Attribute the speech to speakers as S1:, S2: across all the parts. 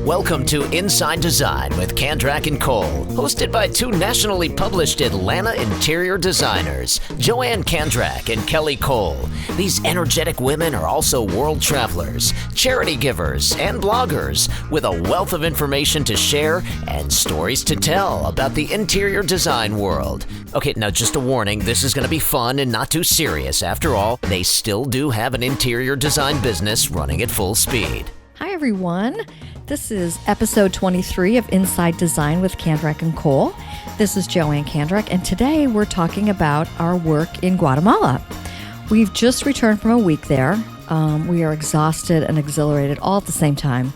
S1: Welcome to Inside Design with Kandrak and Cole, hosted by two nationally published Atlanta interior designers, Joanne Kandrak and Kelly Cole. These energetic women are also world travelers, charity givers, and bloggers with a wealth of information to share and stories to tell about the interior design world. Okay, now just a warning, this is going to be fun and not too serious. After all, they still do have an interior design business running at full speed.
S2: Hi, everyone. This is episode 23 of Inside Design with Kandrak and Cole. This is Joanne Kandrak, and today we're talking about our work in Guatemala. We've just returned from a week there. We are exhausted and exhilarated all at the same time.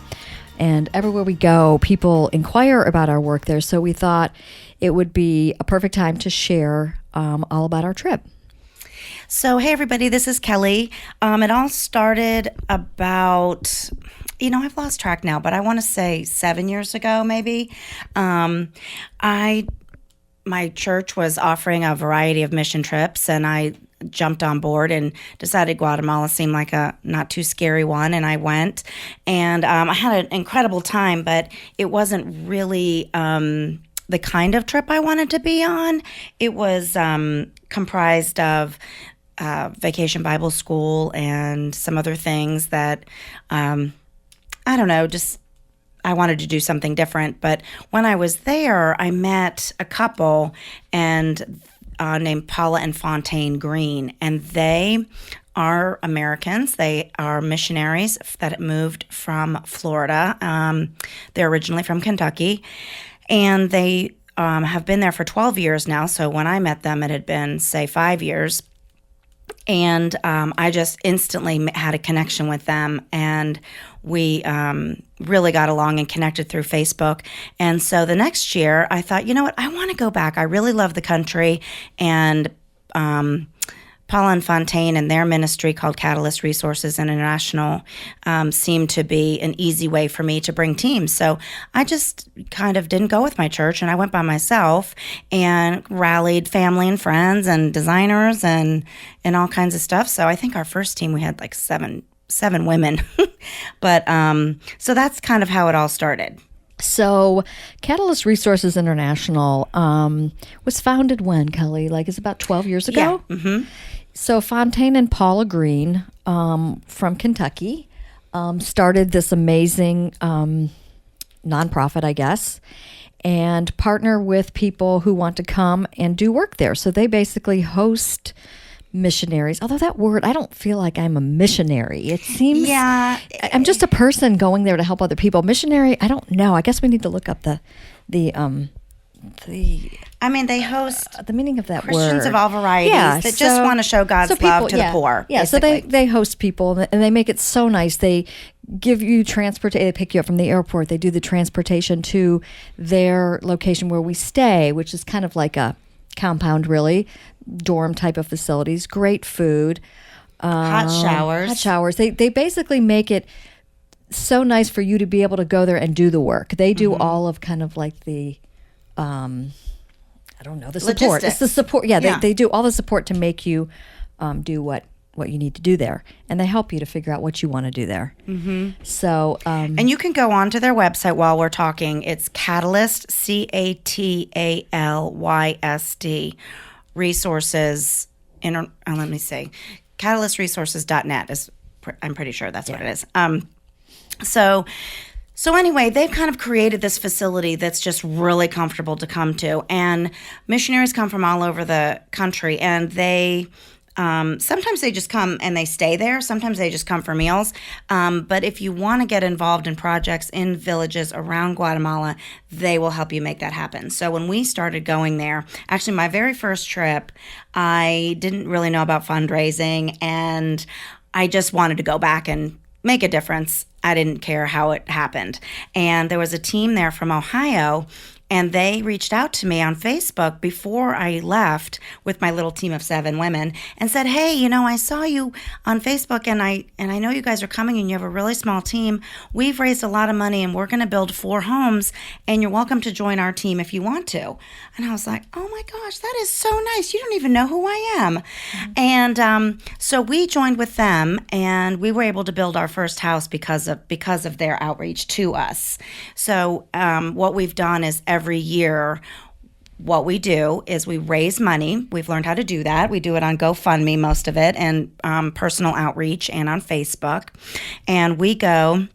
S2: And everywhere we go, people inquire about our work there, so we thought it would be a perfect time to share all about our trip.
S3: So, hey, everybody, this is Kelly. It all started about, I've lost track now, but I want to say 7 years ago, maybe. My church was offering a variety of mission trips, and I jumped on board and decided Guatemala seemed like a not too scary one, and I went. And I had an incredible time, but it wasn't really the kind of trip I wanted to be on. It was comprised of Vacation Bible School and some other things that, I wanted to do something different. But when I was there, I met a couple named Paula and Fontaine Green, and they are Americans. They are missionaries that moved from Florida. They're originally from Kentucky, and they have been there for 12 years now. So when I met them, it had been, say, 5 years. And I just instantly had a connection with them, and we really got along and connected through Facebook. And so the next year, I thought, you know what, I want to go back. I really love the country. And Paula and Fontaine and their ministry called Catalyst Resources International seemed to be an easy way for me to bring teams. So I just kind of didn't go with my church, and I went by myself and rallied family and friends and designers and all kinds of stuff. So I think our first team, we had like seven women. But so that's kind of how it all started.
S2: So Catalyst Resources International was founded when, Kelly? Like, it's about 12 years ago?
S3: Yeah. Mm-hmm.
S2: So Fontaine and Paula Green from Kentucky started this amazing nonprofit, I guess, and partner with people who want to come and do work there. So they basically host missionaries. Although that word, I don't feel like I'm a missionary. It seems, I'm just a person going there to help other people. Missionary, I don't know. I guess we need to look up they
S3: host
S2: the meaning of that
S3: Christians
S2: word.
S3: of all varieties that just want to show God's love to the poor.
S2: Yeah,
S3: basically.
S2: so they host people, and they make it so nice. They give you transportation. They pick you up from the airport. They do the transportation to their location where we stay, which is kind of like a compound, really, dorm type of facilities. Great food.
S3: Hot showers.
S2: They basically make it so nice for you to be able to go there and do the work. They do all of kind of like the the support.
S3: Logistics.
S2: It's the support. Yeah, they do all the support to make you do what you need to do there, and they help you to figure out what you want to do there. Mm-hmm. So,
S3: and you can go on to their website while we're talking. It's Catalyst, CATALYSD resources. Let me see, catalystresources.net I'm pretty sure that's what it is. So anyway, they've kind of created this facility that's just really comfortable to come to. And missionaries come from all over the country, and they sometimes they just come and they stay there. Sometimes they just come for meals. But if you want to get involved in projects in villages around Guatemala, they will help you make that happen. So when we started going there, actually my very first trip, I didn't really know about fundraising, and I just wanted to go back and make a difference. I didn't care how it happened. And there was a team there from Ohio, And they reached out to me on Facebook before I left with my little team of 7 women and said, "Hey, I saw you on Facebook, and I know you guys are coming, and you have a really small team. We've raised a lot of money, and we're going to build 4 homes, and you're welcome to join our team if you want to." And I was like, "Oh my gosh, that is so nice. You don't even know who I am." And so we joined with them, and we were able to build our first house because of their outreach to us. So what we've done is every year, what we do is we raise money. We've learned how to do that. We do it on GoFundMe, most of it, and personal outreach, and on Facebook. And we go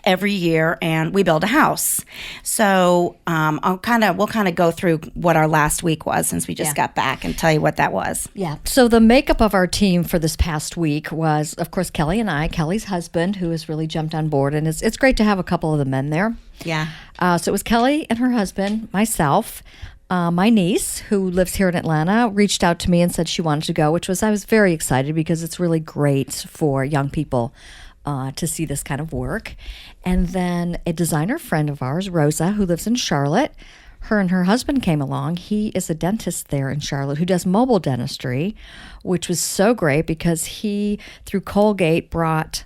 S3: every year and we build a house. So we'll kind of go through what our last week was, since we just got back, and tell you what that was.
S2: Yeah. So the makeup of our team for this past week was, of course, Kelly and I, Kelly's husband, who has really jumped on board, and it's great to have a couple of the men there.
S3: Yeah.
S2: So it was Kelly and her husband, myself. My niece, who lives here in Atlanta, reached out to me and said she wanted to go, I was very excited, because it's really great for young people to see this kind of work. And then a designer friend of ours, Rosa, who lives in Charlotte, her and her husband came along. He is a dentist there in Charlotte who does mobile dentistry, which was so great because he, through Colgate, brought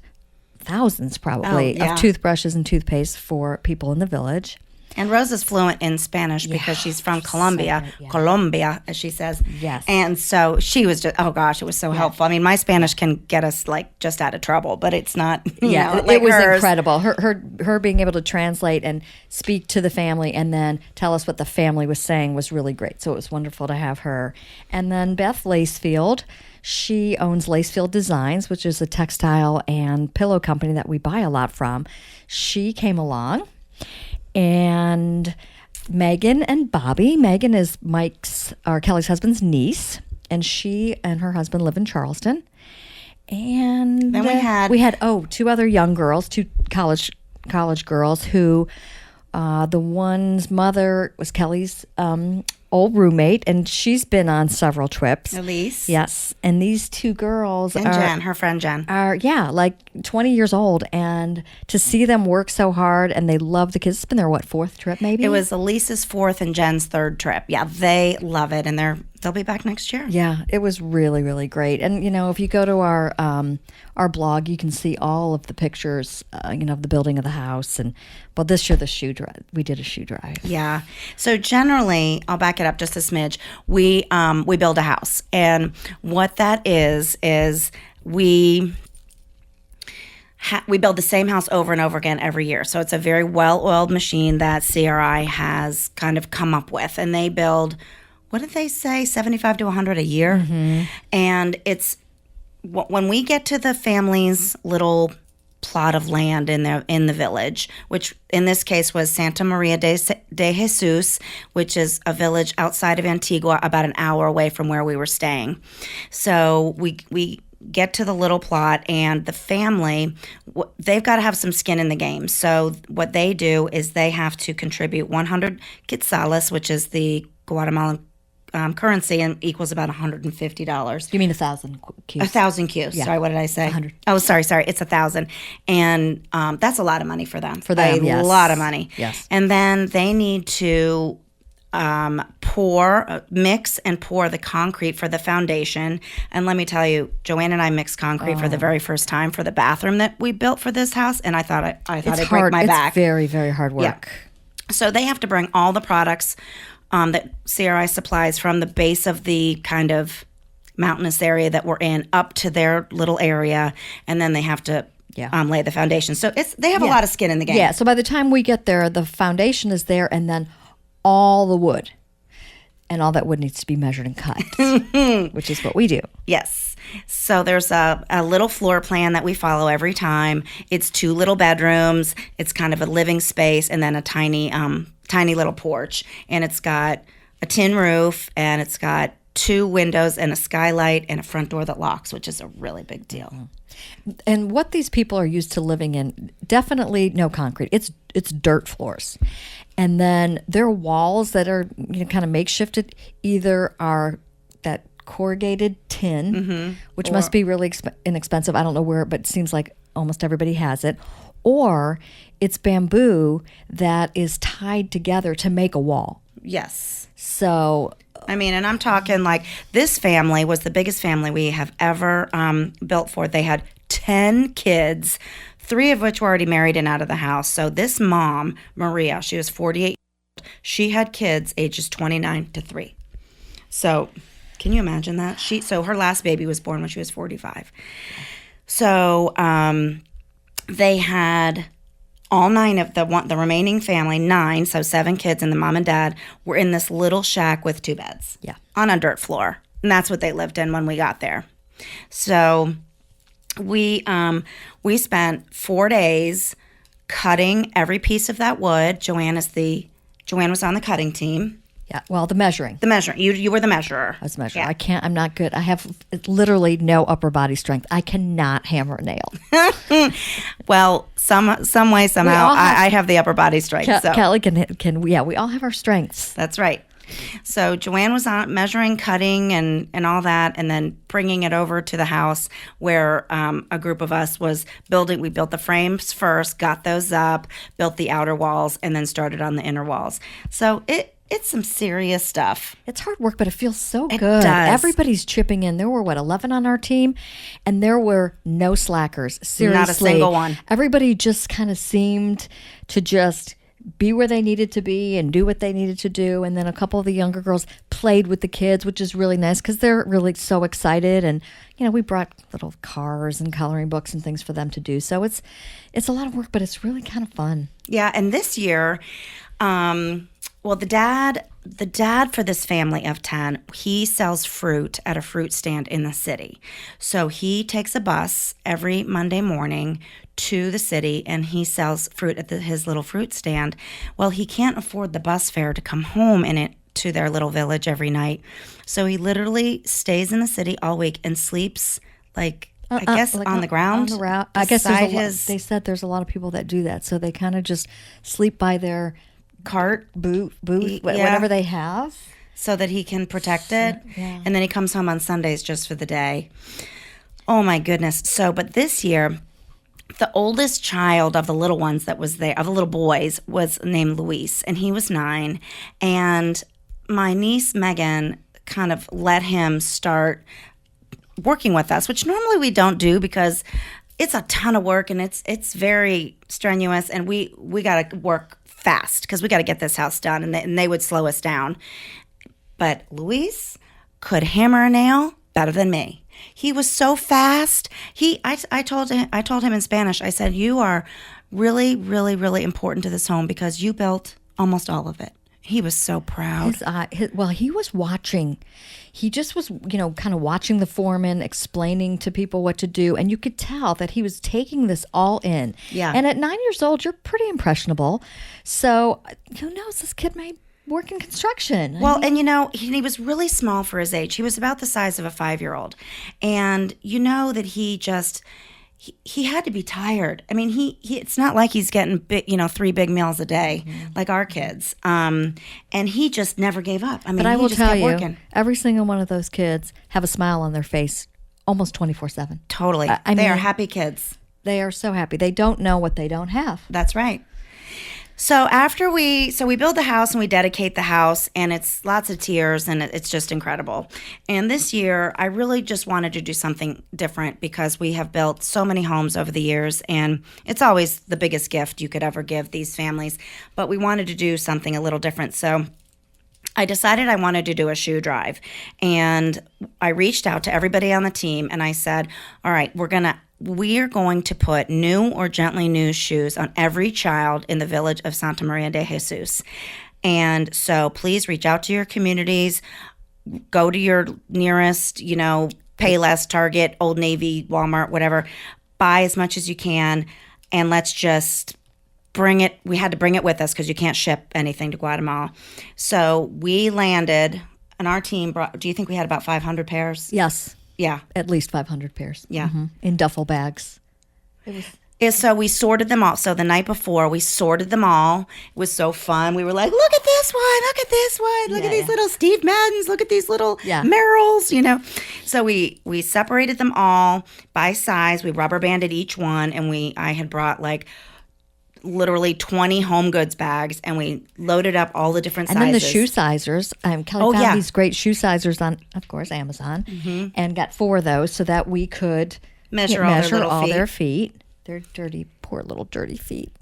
S2: thousands probably of toothbrushes and toothpaste for people in the village.
S3: And Rosa's fluent in Spanish because she's from Colombia, Colombia, as she says.
S2: Yes.
S3: And so she was just, oh gosh, it was so helpful. I mean, my Spanish can get us just out of trouble, but it's not,
S2: it was hers. Incredible. Her being able to translate and speak to the family and then tell us what the family was saying was really great. So it was wonderful to have her. And then Beth Lacefield, she owns Lacefield Designs, which is a textile and pillow company that we buy a lot from. She came along. And Megan and Bobby. Megan is Kelly's husband's niece, and she and her husband live in Charleston. And
S3: then
S2: we had 2 other young girls, 2 college girls who the one's mother was Kelly's old roommate, and she's been on several trips.
S3: Elise.
S2: Yes. And these 2 girls
S3: and Jen, her friend Jen,
S2: are, like 20 years old. And to see them work so hard, and they love the kids. It's been their, 4th trip maybe?
S3: It was Elise's 4th and Jen's 3rd trip. Yeah, they love it, and they'll be back next year.
S2: Yeah, it was really, really great. And, if you go to our blog, you can see all of the pictures, of the building of the house. And, this year, we did a shoe drive.
S3: Yeah. So generally, I'll back it up just a smidge. We build a house. And what that is we build the same house over and over again every year. So it's a very well-oiled machine that CRI has kind of come up with. And they build, what did they say, 75 to 100 a year? Mm-hmm. And it's, when we get to the family's little plot of land in the village, which in this case was Santa Maria de Jesus, which is a village outside of Antigua, about an hour away from where we were staying. So we get to the little plot, and the family, they've got to have some skin in the game. So what they do is they have to contribute 100 quetzales, which is the Guatemalan currency, and equals about $150.
S2: You mean 1,000 cues?
S3: 1,000 cues. Yeah. Sorry, what did I say?
S2: 100.
S3: Oh, sorry. It's 1,000, and that's a lot of money for them.
S2: Yes.
S3: A lot of money.
S2: Yes.
S3: And then they need to mix and pour the concrete for the foundation. And let me tell you, Joanne and I mixed concrete for the very first time for the bathroom that we built for this house, and I thought I'd break my back.
S2: It's very, very hard work.
S3: Yeah. So they have to bring all the products that CRI supplies from the base of the kind of mountainous area that we're in up to their little area, and then they have to lay the foundation. So they have a lot of skin in the game.
S2: Yeah, so by the time we get there, the foundation is there, and then all the wood. And all that wood needs to be measured and cut, which is what we do.
S3: Yes. So there's a little floor plan that we follow every time. It's 2 little bedrooms. It's kind of a living space, and then a tiny little porch. And it's got a tin roof, and it's got 2 windows and a skylight and a front door that locks, which is a really big deal.
S2: And what these people are used to living in, definitely no concrete. It's dirt floors. And then their walls that are kind of makeshifted either are that corrugated tin, which must be really inexpensive. I don't know where, but it seems like almost everybody has it. or it's bamboo that is tied together to make a wall.
S3: Yes.
S2: So,
S3: I mean, and I'm talking like this family was the biggest family we have ever built for. They had 10 kids, 3 of which were already married and out of the house. So this mom, Maria, she was 48. She had kids ages 29 to 3. So can you imagine that? So her last baby was born when she was 45. So they had all 9 of the remaining family, 9, so 7 kids and the mom and dad were in this little shack with 2 beds.
S2: Yeah.
S3: On a dirt floor. And that's what they lived in when we got there. So we spent 4 days cutting every piece of that wood. Joanne was on the cutting team.
S2: yeah, well, the measuring.
S3: The measuring. You were the measurer.
S2: I was measuring.
S3: Yeah.
S2: I'm not good. I have literally no upper body strength. I cannot hammer a nail.
S3: Well, some way, somehow, I have the upper body strength. So.
S2: Kelly can, we all have our strengths.
S3: That's right. So Joanne was on measuring, cutting, and all that, and then bringing it over to the house where a group of us was building. We built the frames first, got those up, built the outer walls, and then started on the inner walls. So it's some serious stuff.
S2: It's hard work, but it feels so
S3: It
S2: good.
S3: does.
S2: Everybody's chipping in. There were, 11 on our team, and there were no slackers. Seriously.
S3: Not a single one.
S2: Everybody just kind of seemed to just be where they needed to be and do what they needed to do. And then a couple of the younger girls played with the kids, which is really nice because they're really so excited. And, we brought little cars and coloring books and things for them to do. So it's a lot of work, but it's really kind of fun.
S3: Yeah, and this year, the dad for this family of 10, he sells fruit at a fruit stand in the city. So he takes a bus every Monday morning to the city and he sells fruit at his little fruit stand. Well, he can't afford the bus fare to come home to their little village every night. So he literally stays in the city all week and sleeps I guess on the ground.
S2: On the route. I guess they
S3: beside
S2: said there's a lot of people that do that. So they kind of just sleep by their
S3: cart
S2: booth,
S3: Yeah.
S2: whatever they have.
S3: so that he can protect it.
S2: Yeah.
S3: And then he comes home on Sundays just for the day. Oh my goodness. So, but this year, the oldest child of the little ones that was there, of the little boys, was named Luis, and he was 9. And my niece, Megan, kind of let him start working with us, which normally we don't do because it's a ton of work and it's very strenuous, and we got to work fast because we got to get this house done, and they would slow us down. But Luis could hammer a nail better than me. He was so fast. I told him in Spanish, I said, "You are really, really, really important to this home because you built almost all of it." He was so proud.
S2: He was watching. He just was, kind of watching the foreman, explaining to people what to do. And you could tell that he was taking this all in.
S3: Yeah.
S2: And at 9 years old, you're pretty impressionable. So who knows? This kid may work in construction.
S3: Well, and he was really small for his age. He was about the size of a 5-year-old. And that he had to be tired. I mean, he it's not like he's getting 3 big meals a day like our kids. And he just never gave up. I mean,
S2: but I will tell you,
S3: working.
S2: every single one of those kids have a smile on their face almost 24/7.
S3: Totally.
S2: I
S3: They
S2: mean,
S3: are happy kids.
S2: They are so happy. They don't know what they don't have.
S3: That's right. So after we build the house and we dedicate the house, and it's lots of tears and it's just incredible. And this year, I really just wanted to do something different because we have built so many homes over the years, and it's always the biggest gift you could ever give these families. But we wanted to do something a little different. So I decided I wanted to do a shoe drive, and I reached out to everybody on the team and I said, all right, we are going to put new or gently new shoes on every child in the village of Santa Maria de Jesus. And so please reach out to your communities, go to your nearest, Payless, Target, Old Navy, Walmart, whatever, buy as much as you can, and let's just bring it. We had to bring it with us because you can't ship anything to Guatemala. So we landed, and our team brought, do you think we had about 500 pairs?
S2: Yes.
S3: Yeah.
S2: At least 500 pairs.
S3: Yeah.
S2: In duffel bags.
S3: So we sorted them all. So the night before, we sorted them all. It was so fun. We were like, look at this one, look at this one, look at these little Steve Maddens, look at these little Merrills, So we separated them all by size. We rubber banded each one, and I had brought like literally 20 home goods bags, and we loaded up all the different sizes.
S2: And then the shoe sizers. Kelly found these great shoe sizers on, of course, Amazon, and got 4 of those so that we could
S3: measure all their feet.
S2: Their dirty, poor little dirty feet.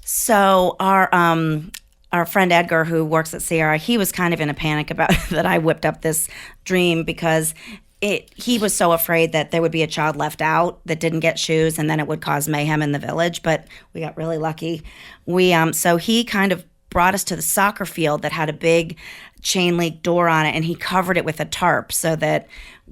S3: So our friend Edgar, who works at Sierra, he was kind of in a panic about that I whipped up this dream because he was so afraid that there would be a child left out that didn't get shoes, and then it would cause mayhem in the village. But we got really lucky. So he kind of brought us to the soccer field that had a big chain link door on it, and he covered it with a tarp so that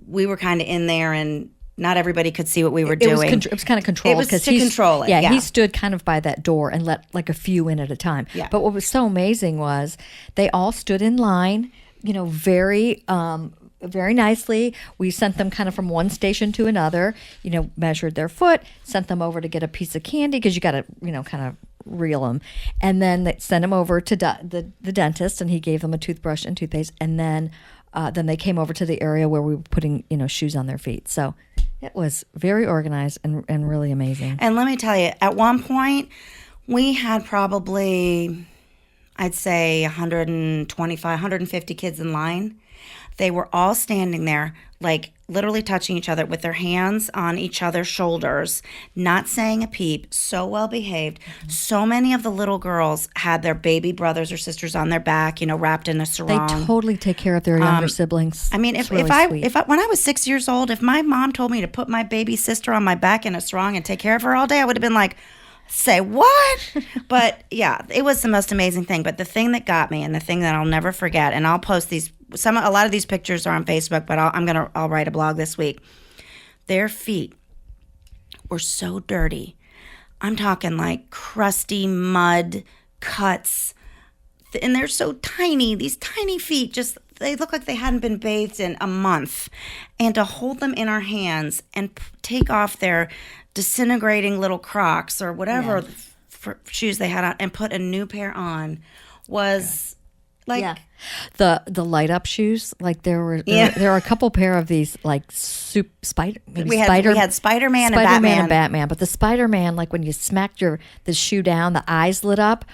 S3: we were kind of in there and not everybody could see what we were doing.
S2: It was kind of controlled.
S3: It was to control it.
S2: Yeah, he stood kind of by that door and let like a few in at a time.
S3: Yeah.
S2: But what was so amazing was they all stood in line, very nicely. We sent them kind of from one station to another, measured their foot, sent them over to get a piece of candy because you got to, kind of reel them. And then they sent them over to the dentist, and he gave them a toothbrush and toothpaste. And then they came over to the area where we were putting, shoes on their feet. So it was very organized and really amazing.
S3: And let me tell you, at one point, we had probably, I'd say 125, 150 kids in line. They were all standing there, like literally touching each other with their hands on each other's shoulders, not saying a peep, so well behaved. Mm-hmm. So many of the little girls had their baby brothers or sisters on their back, wrapped in a sarong.
S2: They totally take care of their younger siblings.
S3: I mean, when I was 6 years old, if my mom told me to put my baby sister on my back in a sarong and take care of her all day, I would have been like, say what? But yeah, it was the most amazing thing. But the thing that got me, and the thing that I'll never forget, and I'll post these. A lot of these pictures are on Facebook, but I'll write a blog this week. Their feet were so dirty. I'm talking like crusty mud cuts, and they're so tiny. These tiny feet, they look like they hadn't been bathed in a month. And to hold them in our hands and take off their disintegrating little Crocs or whatever shoes they had on and put a new pair on was like
S2: the light up shoes. Like there were a couple pair of these like we had
S3: Spider-Man
S2: and Batman. But the Spider-Man, like when you smacked the shoe down, the eyes lit up.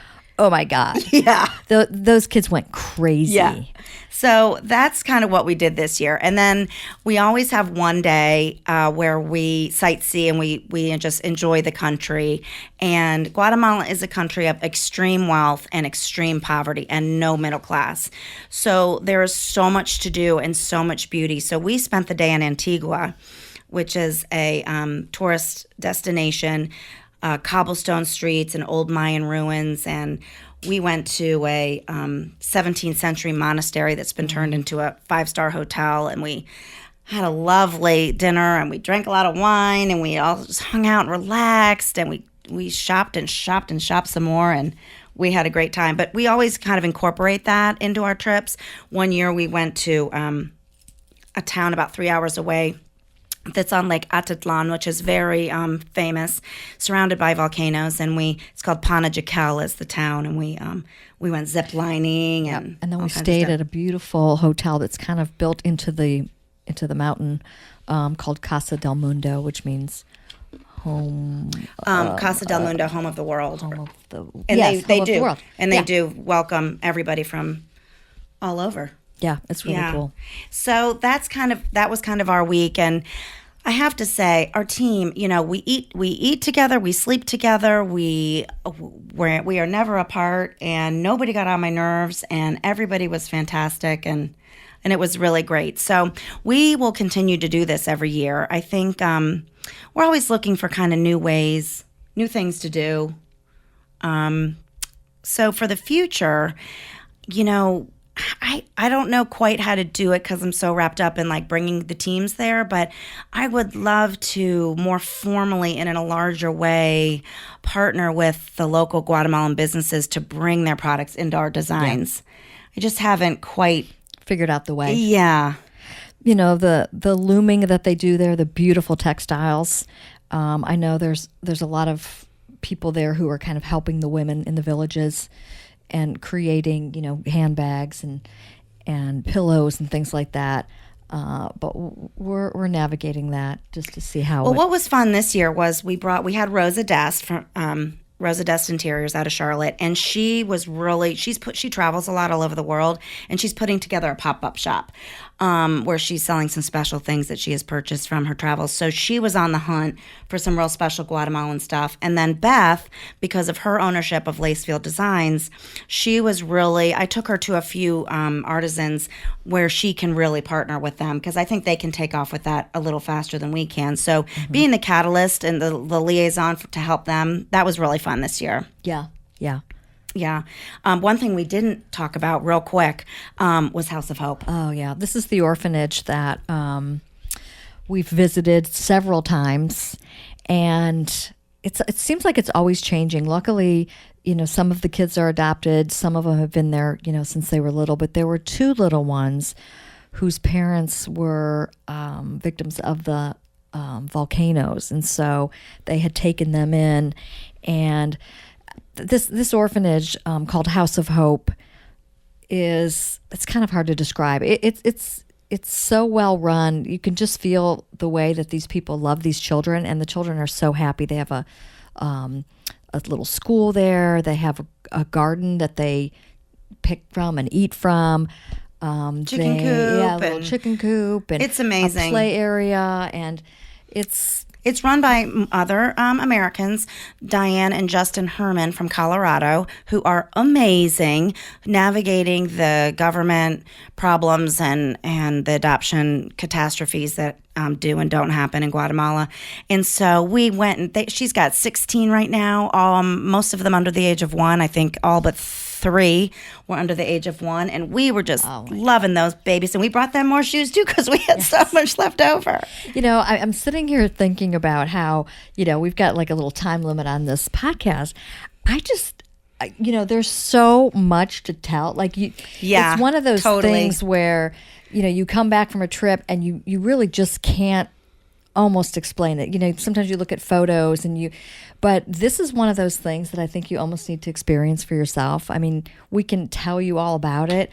S2: Oh my God.
S3: Yeah.
S2: Those kids went crazy.
S3: Yeah. So that's kind of what we did this year. And then we always have one day where we sightsee and we just enjoy the country. And Guatemala is a country of extreme wealth and extreme poverty and no middle class. So there is so much to do and so much beauty. So we spent the day in Antigua, which is a tourist destination, cobblestone streets and old Mayan ruins, and we went to a 17th century monastery that's been turned into a 5-star hotel, and we had a lovely dinner, and we drank a lot of wine, and we all just hung out and relaxed, and we shopped and shopped and shopped some more, and we had a great time. But we always kind of incorporate that into our trips. One year we went to a town about 3 hours away that's on Lake Atitlan, which is very famous, surrounded by volcanoes, and it's called Pana is the town, and we went zip lining and
S2: then we stayed at a beautiful hotel that's kind of built into the mountain, called Casa del Mundo, which means home.
S3: Casa del Mundo, home of the world.
S2: Home of the
S3: and
S2: yes,
S3: they
S2: home
S3: do,
S2: of the world.
S3: and they do welcome everybody from all over.
S2: Yeah, it's really cool.
S3: So that was kind of our week, and I have to say, our team, we eat together, we sleep together, we are never apart, and nobody got on my nerves, and everybody was fantastic, and it was really great. So we will continue to do this every year. I think we're always looking for kind of new ways, new things to do. So for the future, I don't know quite how to do it because I'm so wrapped up in like bringing the teams there, but I would love to more formally and in a larger way partner with the local Guatemalan businesses to bring their products into our designs. Yeah. I just haven't quite
S2: figured out the way.
S3: Yeah.
S2: The looming that they do there, the beautiful textiles. I know there's a lot of people there who are kind of helping the women in the villages and creating, handbags and pillows and things like that. But we're navigating that just to see how.
S3: Well, what was fun this year was we had Rosa Dest from Rosa Dest Interiors out of Charlotte, and she travels a lot all over the world, and she's putting together a pop-up shop where she's selling some special things that she has purchased from her travels. So she was on the hunt for some real special Guatemalan stuff. And then Beth, because of her ownership of Lacefield Designs, I took her to a few artisans where she can really partner with them, because I think they can take off with that a little faster than we can. So being the catalyst and the liaison to help them, that was really fun this year.
S2: Yeah.
S3: Yeah. One thing we didn't talk about real quick was House of Hope.
S2: Oh, yeah. This is the orphanage that we've visited several times, and it seems like it's always changing. Luckily, some of the kids are adopted. Some of them have been there, since they were little, but there were 2 little ones whose parents were victims of the volcanoes, and so they had taken them in, and this orphanage called House of Hope it's kind of hard to describe. It's so well run. You can just feel the way that these people love these children, and the children are so happy. They have a little school there. They have a garden that they pick from and eat from.
S3: Chicken coop.
S2: Yeah, a little chicken coop. And
S3: it's amazing.
S2: A play area, and it's
S3: run by other Americans, Diane and Justin Herman from Colorado, who are amazing, navigating the government problems and the adoption catastrophes that do and don't happen in Guatemala. And so we went, and she's got 16 right now, most of them under the age of 1. I think all but 3 were under the age of 1, and we were just loving those babies. And we brought them more shoes too, because we had so much left over.
S2: I'm sitting here thinking about how we've got like a little time limit on this podcast. There's so much to tell. It's one of those things where you come back from a trip and you really just can't almost explain it. Sometimes you look at photos but this is one of those things that I think you almost need to experience for yourself. I mean, we can tell you all about it,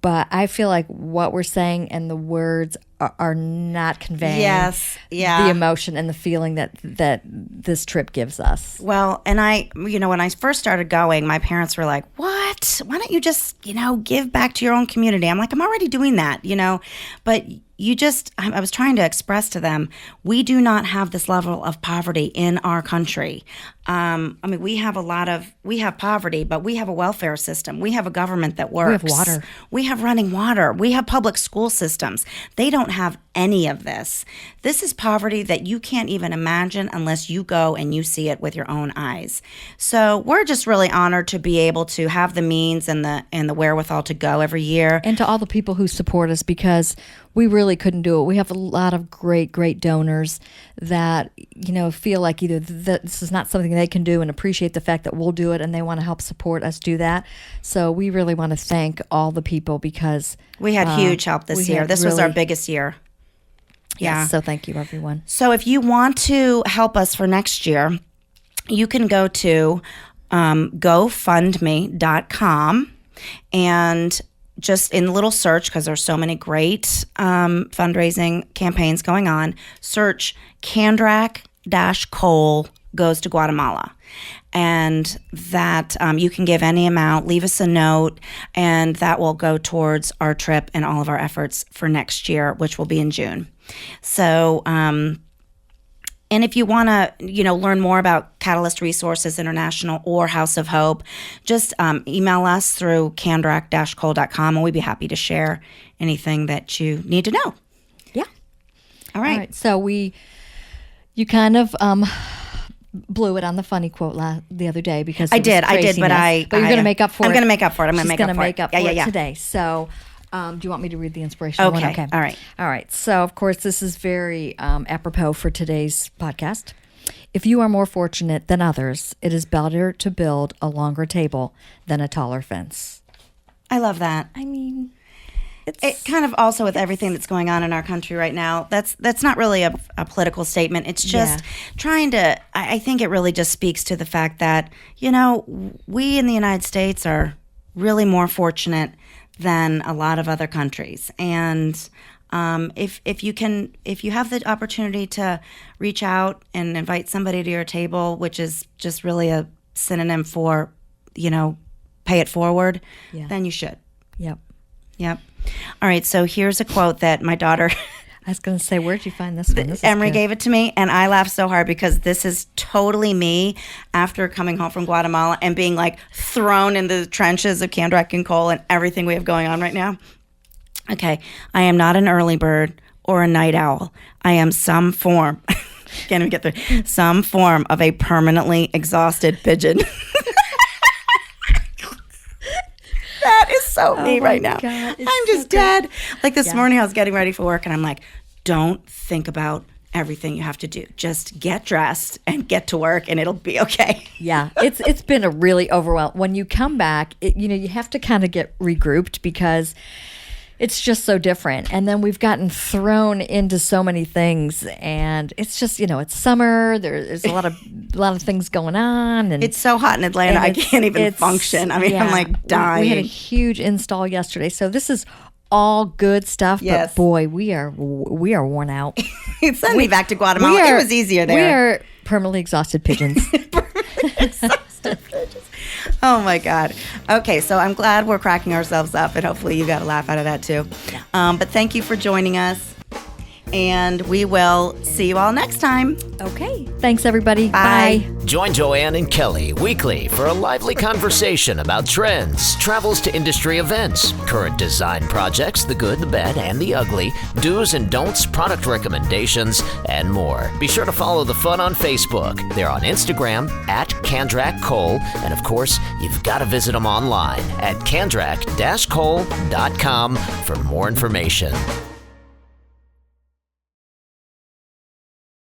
S2: but I feel like what we're saying and the words are not conveying the emotion and the feeling that this trip gives us.
S3: Well, and when I first started going, my parents were like, "What? Why don't you just, give back to your own community?" I'm like, "I'm already doing that, but I was trying to express to them, we do not have this level of poverty in our country. We have poverty, but we have a welfare system. We have a government that works.
S2: We have water.
S3: We have running water. We have public school systems. They don't have any of this. This is poverty that you can't even imagine unless you go and you see it with your own eyes. So we're just really honored to be able to have the means and the wherewithal to go every year.
S2: And to all the people who support us, because we really couldn't do it. We have a lot of great donors that, feel like either this is not something they can do and appreciate the fact that we'll do it, and they want to help support us do that. So we really want to thank all the people, because
S3: we had huge help this year. This was our biggest year. Yeah.
S2: Yes, so thank you, everyone.
S3: So if you want to help us for next year, you can go to GoFundMe.com and just in the little search, because there's so many great fundraising campaigns going on, search Candrak-Cole Goes to Guatemala. And that you can give any amount, leave us a note, and that will go towards our trip and all of our efforts for next year, which will be in June. So, and if you want to, learn more about Catalyst Resources International or House of Hope, just email us through candrak-cole.com, and we'd be happy to share anything that you need to know.
S2: Yeah.
S3: All right.
S2: So you kind of blew it on the funny quote the other day, because
S3: I did, but
S2: you're going to make up for it.
S3: I'm going to make up for it.
S2: She's going to make up for it today. So. Do you want me to read the inspirational one?
S3: Okay. All
S2: right. So, of course, this is very apropos for today's podcast. If you are more fortunate than others, it is better to build a longer table than a taller fence.
S3: I love that.
S2: I mean,
S3: it kind of also with everything that's going on in our country right now, that's not really a political statement. It's just trying to, I think it really just speaks to the fact that, we in the United States are really more fortunate than a lot of other countries. And if you have the opportunity to reach out and invite somebody to your table, which is just really a synonym for, pay it forward, then you should. Yep. All right. So here's a quote that my daughter,
S2: I was going to say, where'd you find this one? This is
S3: Emery
S2: good.
S3: gave it to me, and I laughed so hard because this is totally me after coming home from Guatemala and being like thrown in the trenches of Candrack and Cole and everything we have going on right now. Okay. I am not an early bird or a night owl. I am some form, can't even get through, some form of a permanently exhausted pigeon. That is so me right now.
S2: God,
S3: I'm just dead. Like this morning I was getting ready for work and I'm like, don't think about everything you have to do. Just get dressed and get to work and it'll be okay.
S2: Yeah, it's been a really overwhelming. When you come back, you have to kind of get regrouped because it's just so different. And then we've gotten thrown into so many things, and it's just it's summer. There's a lot of things going on, and
S3: it's so hot in Atlanta. I can't even function. I mean, I'm like dying.
S2: We had a huge install yesterday, so this is all good stuff.
S3: Yes.
S2: But boy, we are worn out.
S3: Send me back to Guatemala. It was easier there.
S2: We are permanently exhausted pigeons.
S3: Oh my God. Okay, so I'm glad we're cracking ourselves up, and hopefully you got a laugh out of that too. But thank you for joining us, and we will see you all next time.
S2: Okay. Thanks, everybody.
S3: Bye.
S1: Join Joanne and Kelly weekly for a lively conversation about trends, travels to industry events, current design projects, the good, the bad, and the ugly, do's and don'ts, product recommendations, and more. Be sure to follow the fun on Facebook. They're on Instagram at Candrack Cole, and of course, you've got to visit them online at candrack-cole.com for more information.